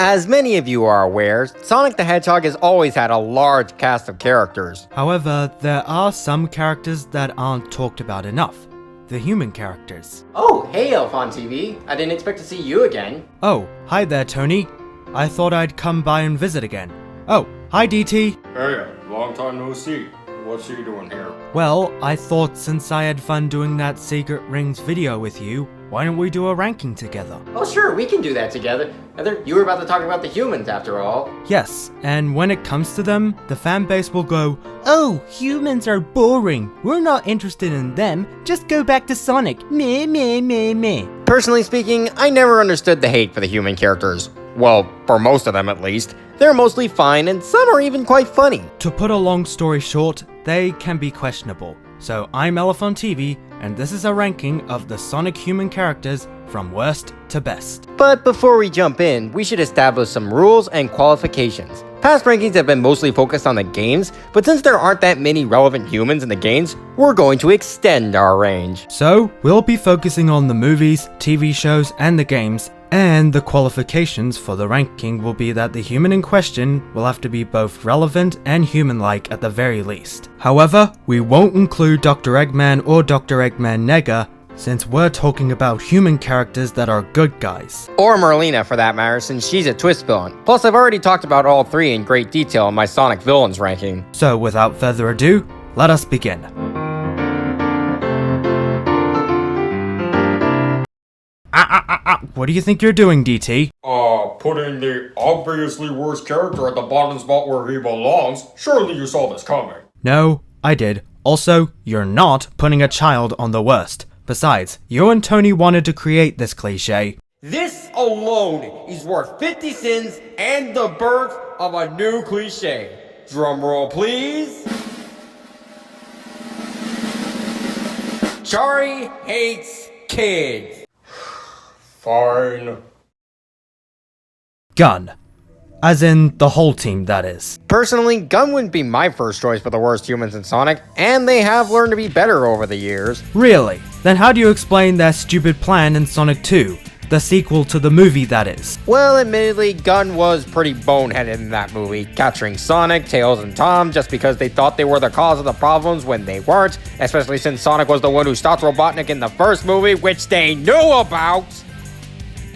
As many of you are aware, Sonic the Hedgehog has always had a large cast of characters. However, there are some characters that aren't talked about enough. The human characters. Oh, hey LFonTV. I didn't expect to see you again. Oh, hi there, Tony. I thought I'd come by and visit again. Oh, hi DT. Hey, long time no see. What's you doing here? Well, I thought since I had fun doing that Secret Rings video with you, why don't we do a ranking together? Oh sure, we can do that together. You were about to talk about the humans after all. Yes, and when it comes to them, the fan base will go, "Oh, humans are boring. We're not interested in them. Just go back to Sonic. Meh, meh, meh, meh." Personally speaking, I never understood the hate for the human characters. Well, for most of them at least. They're mostly fine and some are even quite funny. To put a long story short, they can be questionable. So I'm LFonTV, and this is a ranking of the Sonic human characters from worst to best. But before we jump in, we should establish some rules and qualifications. Past rankings have been mostly focused on the games, but since there aren't that many relevant humans in the games, we're going to extend our range. So, we'll be focusing on the movies, TV shows, and the games, and the qualifications for the ranking will be that the human in question will have to be both relevant and human-like at the very least. However, we won't include Dr. Eggman or Dr. Eggman Nega, since we're talking about human characters that are good guys. Or Merlina for that matter, since she's a twist villain. Plus I've already talked about all three in great detail in my Sonic villains ranking. So without further ado, let us begin. What do you think you're doing, DT? Putting the obviously worst character at the bottom spot where he belongs. Surely you saw this coming. No, I did. Also, you're not putting a child on the worst. Besides, you and Tony wanted to create this cliche. This alone is worth 50 cents and the birth of a new cliche. Drum roll please. Chari hates kids. Fine. G.U.N. As in, the whole team, that is. Personally, G.U.N wouldn't be my first choice for the worst humans in Sonic, and they have learned to be better over the years. Really? Then how do you explain their stupid plan in Sonic 2? The sequel to the movie, that is. Well, admittedly, G.U.N was pretty boneheaded in that movie, capturing Sonic, Tails, and Tom just because they thought they were the cause of the problems when they weren't, especially since Sonic was the one who stopped Robotnik in the first movie, which they knew about!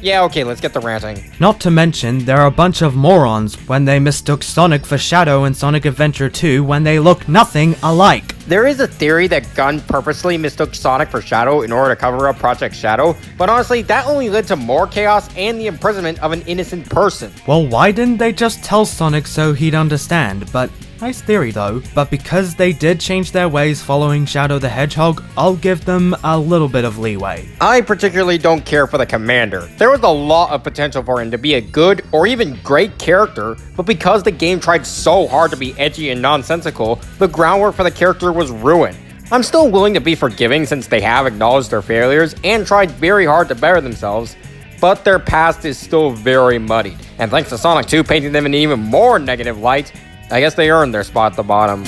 Yeah, okay, let's get the ranting. Not to mention, there are a bunch of morons when they mistook Sonic for Shadow in Sonic Adventure 2 when they look nothing alike. There is a theory that G.U.N purposely mistook Sonic for Shadow in order to cover up Project Shadow, but honestly, that only led to more chaos and the imprisonment of an innocent person. Well, why didn't they just tell Sonic so he'd understand? But nice theory though. But because they did change their ways following Shadow the Hedgehog, I'll give them a little bit of leeway. I particularly don't care for the Commander. There was a lot of potential for him to be a good or even great character, but because the game tried so hard to be edgy and nonsensical, the groundwork for the character was ruined. I'm still willing to be forgiving since they have acknowledged their failures and tried very hard to better themselves, but their past is still very muddied, and thanks to Sonic 2 painting them in an even more negative light, I guess they earned their spot at the bottom.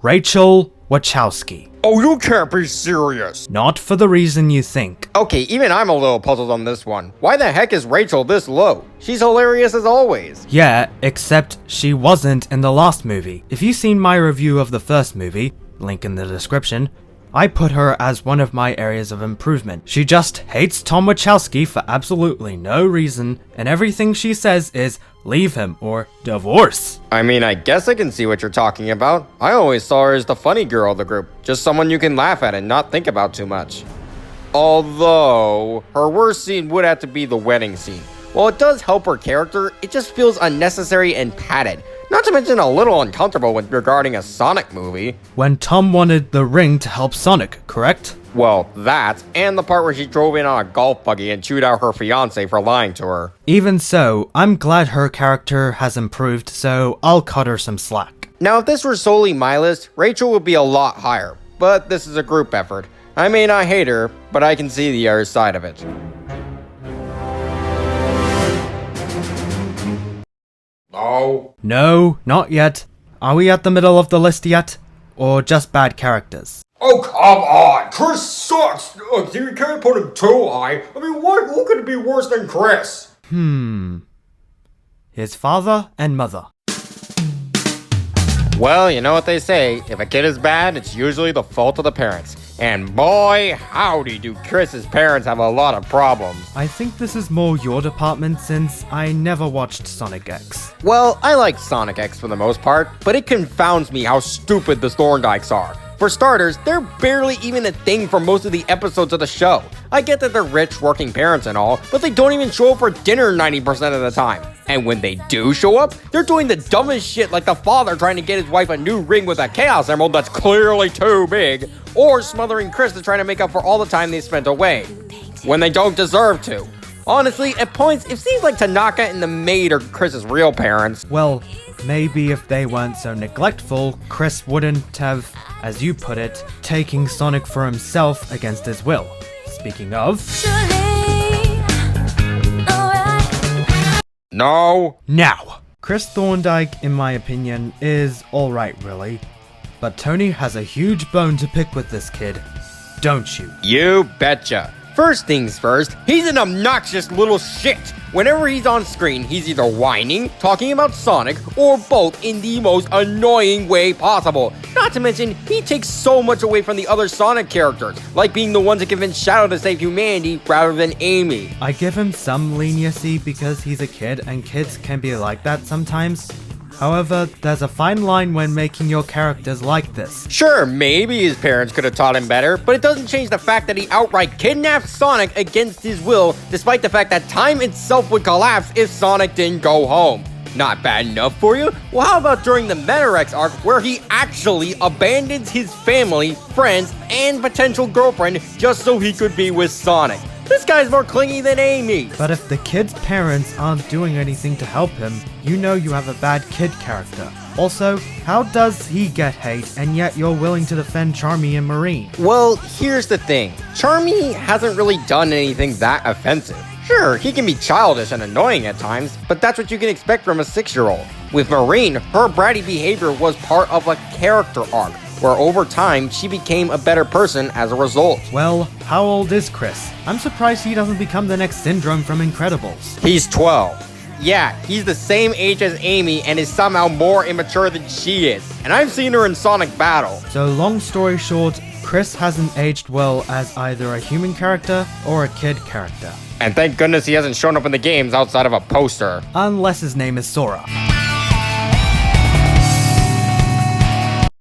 Rachel Wachowski. Oh, you can't be serious! Not for the reason you think. Okay, even I'm a little puzzled on this one. Why the heck is Rachel this low? She's hilarious as always. Yeah, except she wasn't in the last movie. If you've seen my review of the first movie, link in the description, I put her as one of my areas of improvement. She just hates Tom Wachowski for absolutely no reason, and everything she says is, leave him, or divorce. I mean, I guess I can see what you're talking about. I always saw her as the funny girl of the group, just someone you can laugh at and not think about too much. Although, her worst scene would have to be the wedding scene. While it does help her character, it just feels unnecessary and padded. Not to mention a little uncomfortable when regarding a Sonic movie. When Tom wanted the ring to help Sonic, correct? Well, that, and the part where she drove in on a golf buggy and chewed out her fiancé for lying to her. Even so, I'm glad her character has improved, so I'll cut her some slack. Now, if this were solely my list, Rachel would be a lot higher, but this is a group effort. I may not hate her, but I can see the other side of it. No, not yet. Are we at the middle of the list yet? Or just bad characters? Oh, come on! Chris sucks! You can't put him too high. I mean, who could be worse than Chris? His father and mother. Well, you know what they say, if a kid is bad, it's usually the fault of the parents. And boy, howdy do Chris's parents have a lot of problems. I think this is more your department since I never watched Sonic X. Well, I like Sonic X for the most part, but it confounds me how stupid the Thorndikes are. For starters, they're barely even a thing for most of the episodes of the show. I get that they're rich, working parents and all, but they don't even show up for dinner 90% of the time. And when they do show up, they're doing the dumbest shit like the father trying to get his wife a new ring with a Chaos Emerald that's clearly too big, or smothering Chris to try to make up for all the time they spent away, when they don't deserve to. Honestly, at points, it seems like Tanaka and the maid are Chris's real parents. Well, maybe if they weren't so neglectful, Chris wouldn't have, as you put it, taking Sonic for himself against his will. Speaking of... No. Now, Chris Thorndike, in my opinion, is alright really. But Tony has a huge bone to pick with this kid, don't you? You betcha. First things first, he's an obnoxious little shit. Whenever he's on screen, he's either whining, talking about Sonic, or both in the most annoying way possible. Not to mention, he takes so much away from the other Sonic characters, like being the ones that convince Shadow to save humanity rather than Amy. I give him some leniency because he's a kid and kids can be like that sometimes. However, there's a fine line when making your characters like this. Sure, maybe his parents could have taught him better, but it doesn't change the fact that he outright kidnapped Sonic against his will, despite the fact that time itself would collapse if Sonic didn't go home. Not bad enough for you? Well, how about during the Metarex arc, where he actually abandons his family, friends, and potential girlfriend just so he could be with Sonic? This guy's more clingy than Amy. But if the kid's parents aren't doing anything to help him, you know you have a bad kid character. Also, how does he get hate and yet you're willing to defend Charmy and Marine? Well, here's the thing. Charmy hasn't really done anything that offensive. Sure, he can be childish and annoying at times, but that's what you can expect from a 6-year-old. With Marine, her bratty behavior was part of a character arc, where over time, she became a better person as a result. Well, how old is Chris? I'm surprised he doesn't become the next Syndrome from Incredibles. He's 12. Yeah, he's the same age as Amy and is somehow more immature than she is. And I've seen her in Sonic Battle. So long story short, Chris hasn't aged well as either a human character or a kid character. And thank goodness he hasn't shown up in the games outside of a poster. Unless his name is Sora.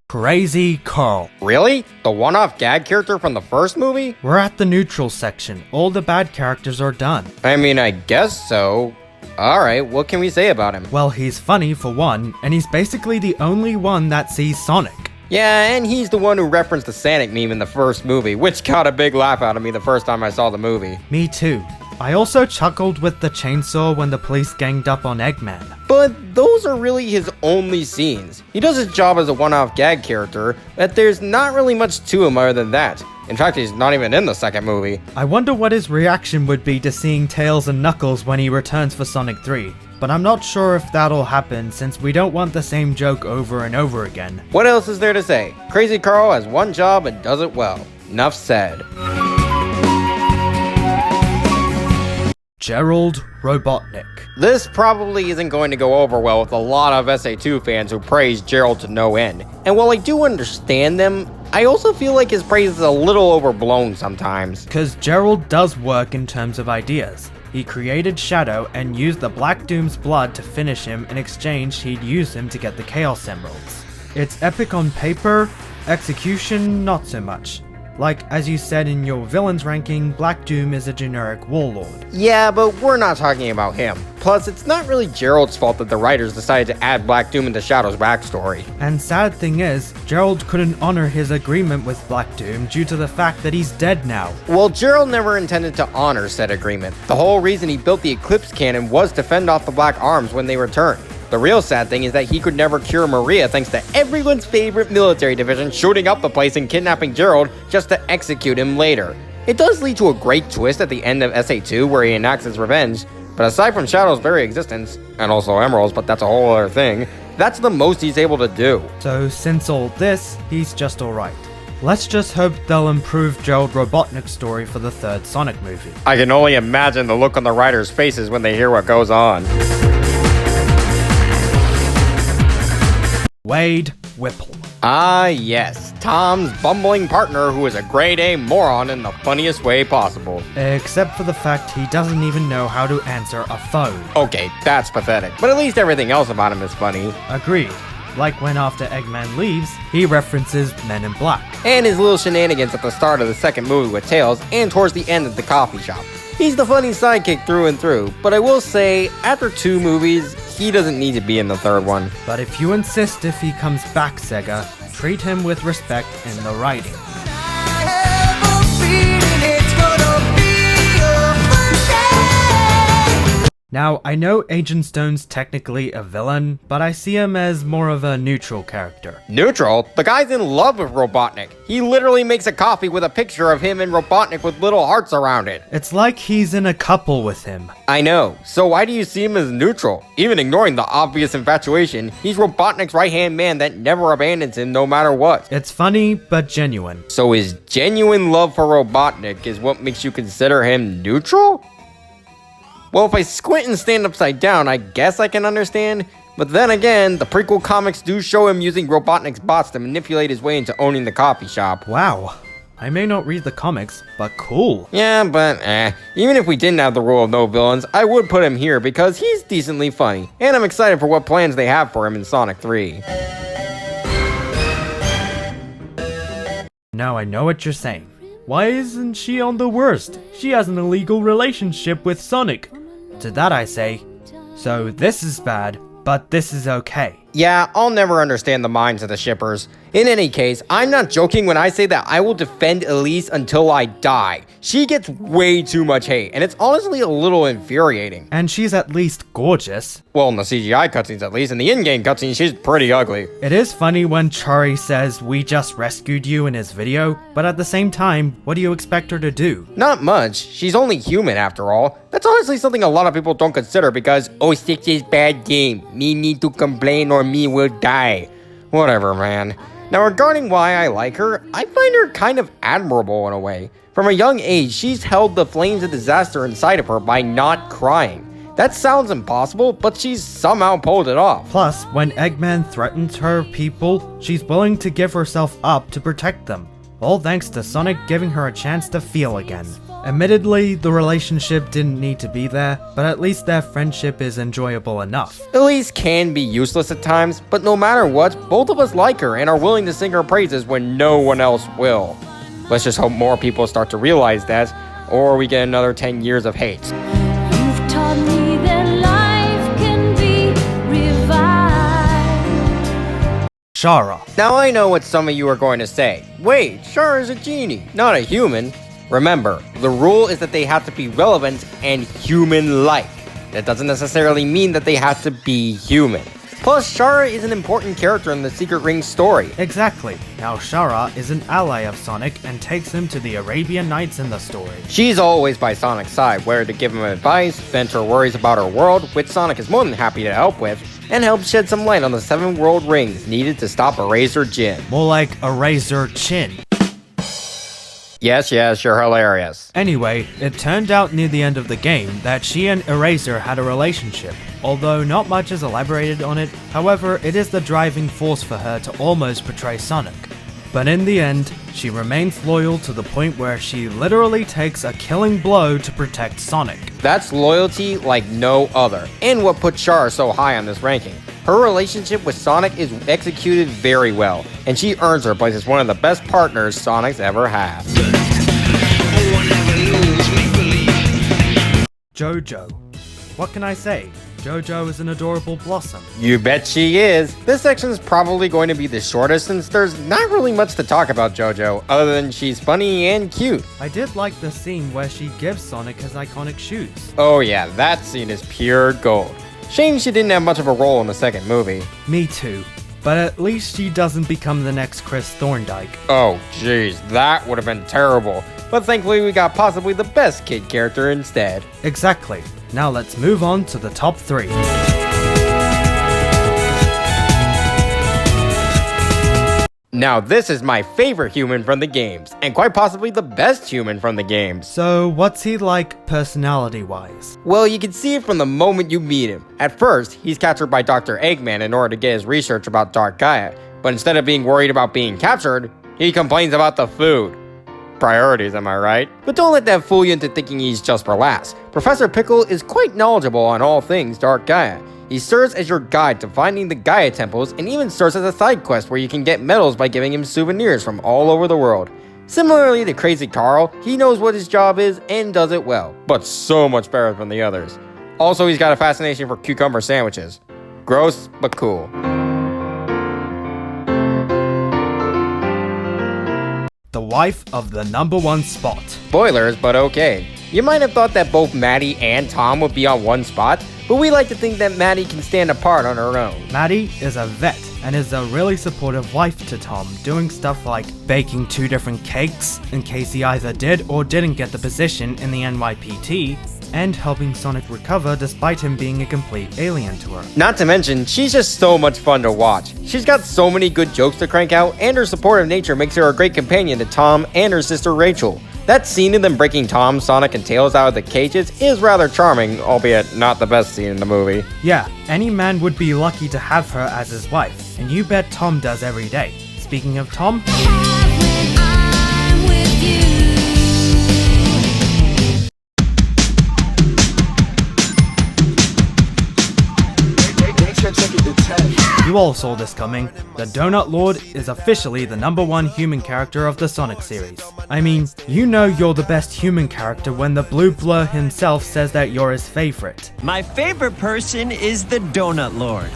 Crazy Carl. Really? The one-off gag character from the first movie? We're at the neutral section. All the bad characters are done. I mean, I guess so. Alright, what can we say about him? Well, he's funny for one, and he's basically the only one that sees Sonic. Yeah, and he's the one who referenced the Sonic meme in the first movie, which got a big laugh out of me the first time I saw the movie. Me too. I also chuckled with the chainsaw when the police ganged up on Eggman. But those are really his only scenes. He does his job as a one-off gag character, but there's not really much to him other than that. In fact, he's not even in the second movie. I wonder what his reaction would be to seeing Tails and Knuckles when he returns for Sonic 3. But I'm not sure if that'll happen since we don't want the same joke over and over again. What else is there to say? Crazy Carl has one job and does it well. Enough said. Gerald Robotnik. This probably isn't going to go over well with a lot of SA2 fans who praise Gerald to no end. And while I do understand them, I also feel like his praise is a little overblown sometimes. Cause Gerald does work in terms of ideas. He created Shadow and used the Black Doom's blood to finish him. In exchange, he'd use him to get the Chaos Emeralds. It's epic on paper, execution not so much. Like, as you said in your villains ranking, Black Doom is a generic warlord. Yeah, but we're not talking about him. Plus, it's not really Gerald's fault that the writers decided to add Black Doom into Shadow's backstory. And sad thing is, Gerald couldn't honor his agreement with Black Doom due to the fact that he's dead now. Well, Gerald never intended to honor said agreement. The whole reason he built the Eclipse Cannon was to fend off the Black Arms when they returned. The real sad thing is that he could never cure Maria thanks to everyone's favorite military division shooting up the place and kidnapping Gerald just to execute him later. It does lead to a great twist at the end of SA2 where he enacts his revenge, but aside from Shadow's very existence, and also Emeralds, but that's a whole other thing, that's the most he's able to do. So since all this, he's just alright. Let's just hope they'll improve Gerald Robotnik's story for the third Sonic movie. I can only imagine the look on the writers' faces when they hear what goes on. Wade Whipple. Ah, yes. Tom's bumbling partner who is a grade-A moron in the funniest way possible. Except for the fact he doesn't even know how to answer a phone. Okay, that's pathetic, but at least everything else about him is funny. Agreed. Like when after Eggman leaves, he references Men in Black. And his little shenanigans at the start of the second movie with Tails and towards the end at the coffee shop. He's the funny sidekick through and through, but I will say, after 2 movies, he doesn't need to be in the third one. But if you insist if he comes back, Sega, treat him with respect in the writing. Now, I know Agent Stone's technically a villain, but I see him as more of a neutral character. Neutral? The guy's in love with Robotnik. He literally makes a coffee with a picture of him and Robotnik with little hearts around it. It's like he's in a couple with him. I know, so why do you see him as neutral? Even ignoring the obvious infatuation, he's Robotnik's right-hand man that never abandons him no matter what. It's funny, but genuine. So his genuine love for Robotnik is what makes you consider him neutral? Well, if I squint and stand upside down, I guess I can understand. But then again, the prequel comics do show him using Robotnik's bots to manipulate his way into owning the coffee shop. Wow. I may not read the comics, but cool. Yeah, but even if we didn't have the rule of no villains, I would put him here because he's decently funny. And I'm excited for what plans they have for him in Sonic 3. Now I know what you're saying. Why isn't she on the worst? She has an illegal relationship with Sonic. To that I say, so this is bad, but this is okay. Yeah, I'll never understand the minds of the shippers. In any case, I'm not joking when I say that I will defend Elise until I die. She gets way too much hate, and it's honestly a little infuriating. And she's at least gorgeous. Well, in the CGI cutscenes at least, in the in-game cutscenes, she's pretty ugly. It is funny when Chari says, "We just rescued you" in his video, but at the same time, what do you expect her to do? Not much. She's only human after all. That's honestly something a lot of people don't consider because, oh, 6 is bad game. Me need to complain or me will die. Whatever, man. Now, regarding why I like her, I find her kind of admirable in a way. From a young age, she's held the flames of disaster inside of her by not crying. That sounds impossible, but she's somehow pulled it off. Plus, when Eggman threatens her people, she's willing to give herself up to protect them. All thanks to Sonic giving her a chance to feel again. Admittedly, the relationship didn't need to be there, but at least their friendship is enjoyable enough. Elise can be useless at times, but no matter what, both of us like her and are willing to sing her praises when no one else will. Let's just hope more people start to realize that, or we get another 10 years of hate. You've taught me that life can be revived. Shahra. Now I know what some of you are going to say. Wait, Shahra is a genie, not a human. Remember, the rule is that they have to be relevant and human-like. That doesn't necessarily mean that they have to be human. Plus, Shahra is an important character in the Secret Ring story. Exactly. Now Shahra is an ally of Sonic and takes him to the Arabian Nights in the story. She's always by Sonic's side, whether to give him advice, vent her worries about her world, which Sonic is more than happy to help with, and help shed some light on the 7 world rings needed to stop Eraser Jin. More like Eraser Chin. Yes, you're hilarious. Anyway, it turned out near the end of the game that she and Eraser had a relationship, although not much is elaborated on it. However, it is the driving force for her to almost betray Sonic. But in the end, she remains loyal to the point where she literally takes a killing blow to protect Sonic. That's loyalty like no other, and what put Shahra so high on this ranking. Her relationship with Sonic is executed very well, and she earns her place as one of the best partners Sonic's ever had. Jojo. What can I say? Jojo is an adorable blossom. You bet she is. This section is probably going to be the shortest since there's not really much to talk about Jojo, other than she's funny and cute. I did like the scene where she gives Sonic his iconic shoes. Oh yeah, that scene is pure gold. Shame she didn't have much of a role in the second movie. Me too. But at least she doesn't become the next Chris Thorndike. Oh jeez, that would have been terrible. But thankfully we got possibly the best kid character instead. Exactly. Now let's move on to the top 3. Now this is my favorite human from the games, and quite possibly the best human from the games. So what's he like personality-wise? Well, you can see it from the moment you meet him. At first, he's captured by Dr. Eggman in order to get his research about Dark Gaia, but instead of being worried about being captured, he complains about the food. Priorities, am I right? But don't let that fool you into thinking he's just for laughs. Professor Pickle is quite knowledgeable on all things Dark Gaia. He serves as your guide to finding the Gaia temples and even serves as a side quest where you can get medals by giving him souvenirs from all over the world. Similarly to Crazy Carl, he knows what his job is and does it well, but so much better than the others. Also, he's got a fascination for cucumber sandwiches. Gross, but cool. The wife of the #1 spot. Spoilers, but okay. You might have thought that both Maddie and Tom would be on one spot, but we like to think that Maddie can stand apart on her own. Maddie is a vet and is a really supportive wife to Tom, doing stuff like baking 2 different cakes in case he either did or didn't get the position in the NYPT, and helping Sonic recover despite him being a complete alien to her. Not to mention, she's just so much fun to watch. She's got so many good jokes to crank out, and her supportive nature makes her a great companion to Tom and her sister Rachel. That scene of them breaking Tom, Sonic, and Tails out of the cages is rather charming, albeit not the best scene in the movie. Yeah, any man would be lucky to have her as his wife, and you bet Tom does every day. Speaking of Tom, When I'm with you. you all saw this coming. The Donut Lord is officially the #1 human character of the Sonic series. I mean, you know you're the best human character when the Blue Blur himself says that you're his favorite. My favorite person is the Donut Lord.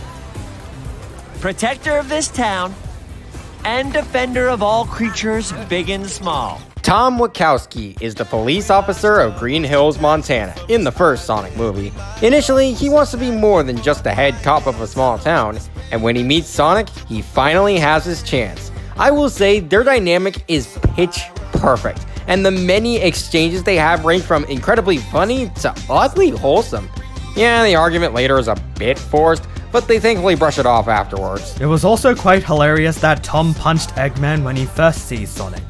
Protector of this town and defender of all creatures big and small. Tom Wachowski is the police officer of Green Hills, Montana, in the first Sonic movie. Initially, he wants to be more than just the head cop of a small town, and when he meets Sonic, he finally has his chance. I will say their dynamic is pitch perfect, and the many exchanges they have range from incredibly funny to oddly wholesome. Yeah, the argument later is a bit forced, but they thankfully brush it off afterwards. It was also quite hilarious that Tom punched Eggman when he first sees Sonic.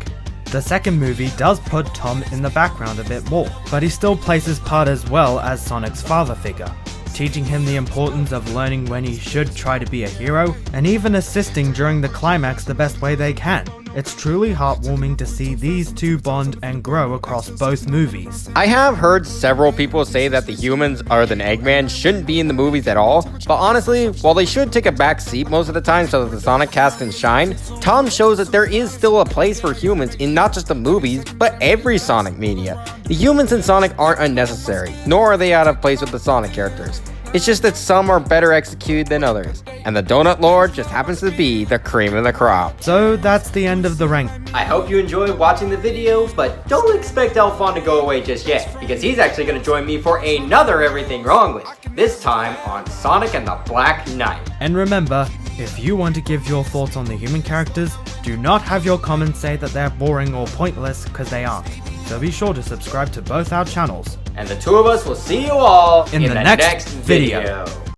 The second movie does put Tom in the background a bit more, but he still plays his part as well as Sonic's father figure, teaching him the importance of learning when he should try to be a hero, and even assisting during the climax the best way they can. It's truly heartwarming to see these two bond and grow across both movies. I have heard several people say that the humans other than Eggman shouldn't be in the movies at all, but honestly, while they should take a back seat most of the time so that the Sonic cast can shine, Tom shows that there is still a place for humans in not just the movies, but every Sonic media. The humans in Sonic aren't unnecessary, nor are they out of place with the Sonic characters. It's just that some are better executed than others, and the Donut Lord just happens to be the cream of the crop. So that's the end of the rank. I hope you enjoyed watching the video, but don't expect LFon to go away just yet, because he's actually going to join me for another Everything Wrong With, this time on Sonic and the Black Knight. And remember, if you want to give your thoughts on the human characters, do not have your comments say that they're boring or pointless, because they aren't. So be sure to subscribe to both our channels. And the two of us will see you all in the next video.